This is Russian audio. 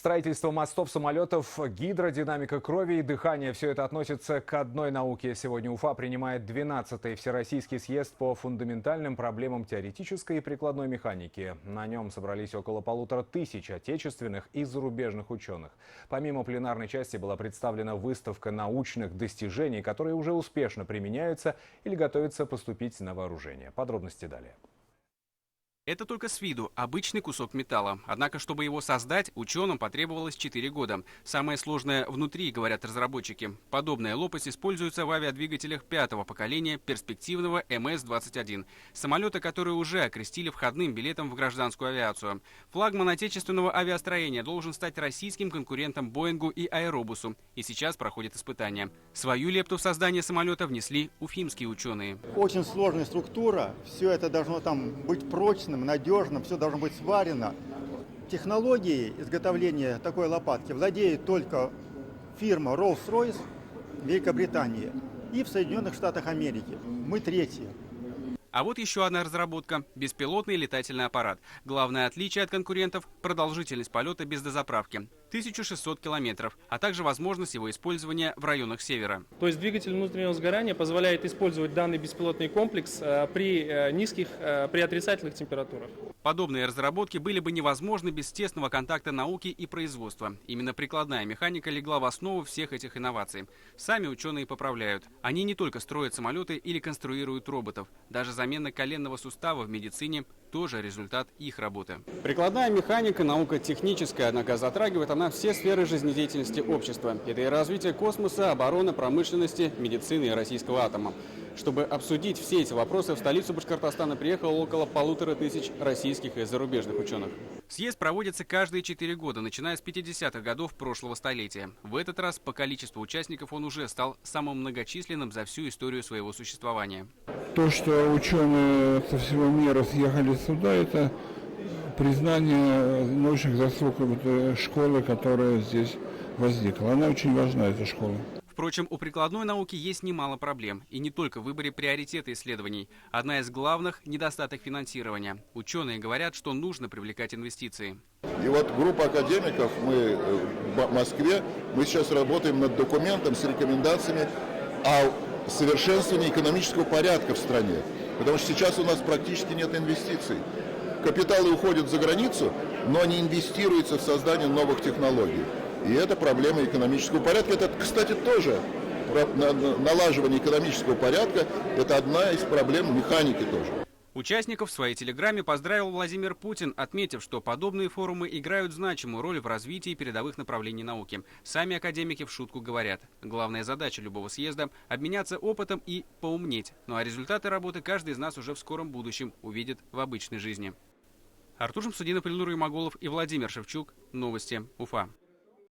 Строительство мостов, самолетов, гидродинамика крови и дыхания – все это относится к одной науке. Сегодня Уфа принимает 12-й Всероссийский съезд по фундаментальным проблемам теоретической и прикладной механики. На нем собрались около 1500 отечественных и зарубежных ученых. Помимо пленарной части была представлена выставка научных достижений, которые уже успешно применяются или готовятся поступить на вооружение. Подробности далее. Это только с виду обычный кусок металла. Однако, чтобы его создать, ученым потребовалось 4 года. Самое сложное внутри, говорят разработчики. Подобная лопасть используется в авиадвигателях 5-го поколения перспективного МС-21. Самолета, которые уже окрестили входным билетом в гражданскую авиацию. Флагман отечественного авиастроения должен стать российским конкурентом Боингу и Аэробусу. И сейчас проходит испытания. Свою лепту в создание самолета внесли уфимские ученые. Очень сложная структура. Все это должно там быть прочным, надежным, все должно быть сварено. Технологией изготовления такой лопатки владеет только фирма Rolls-Royce в Великобритании и в Соединенных Штатах Америки. Мы третьи. А вот еще одна разработка – беспилотный летательный аппарат. Главное отличие от конкурентов – продолжительность полета без дозаправки – 1600 километров, а также возможность его использования в районах севера. То есть двигатель внутреннего сгорания позволяет использовать данный беспилотный комплекс при отрицательных температурах. Подобные разработки были бы невозможны без тесного контакта науки и производства. Именно прикладная механика легла в основу всех этих инноваций. Сами ученые поправляют. Они не только строят самолеты или конструируют роботов. Даже замена коленного сустава в медицине – тоже результат их работы. Прикладная механика – наука техническая, однако затрагивает она все сферы жизнедеятельности общества. Это и развитие космоса, обороны, промышленности, медицины и российского атома. Чтобы обсудить все эти вопросы, в столицу Башкортостана приехало около 1500 российских и зарубежных ученых. Съезд проводится каждые 4 года, начиная с 50-х годов прошлого столетия. В этот раз по количеству участников он уже стал самым многочисленным за всю историю своего существования. То, что ученые со всего мира съехали сюда, это признание научных заслуг школы, которая здесь возникла. Она очень важна, эта школа. Впрочем, у прикладной науки есть немало проблем. И не только в выборе приоритета исследований. Одна из главных – недостаток финансирования. Ученые говорят, что нужно привлекать инвестиции. И вот группа академиков, мы в Москве, мы сейчас работаем над документом с рекомендациями о совершенствовании экономического порядка в стране. Потому что сейчас у нас практически нет инвестиций. Капиталы уходят за границу, но не инвестируются в создание новых технологий. И это проблема экономического порядка. Это, кстати, тоже налаживание экономического порядка. Это одна из проблем механики тоже. Участников в своей телеграмме поздравил Владимир Путин, отметив, что подобные форумы играют значимую роль в развитии передовых направлений науки. Сами академики в шутку говорят, главная задача любого съезда – обменяться опытом и поумнеть. Ну а результаты работы каждый из нас уже в скором будущем увидит в обычной жизни. Артур Шамсудинов, Ильнур Имагулов и Владимир Шевчук. Новости. Уфа.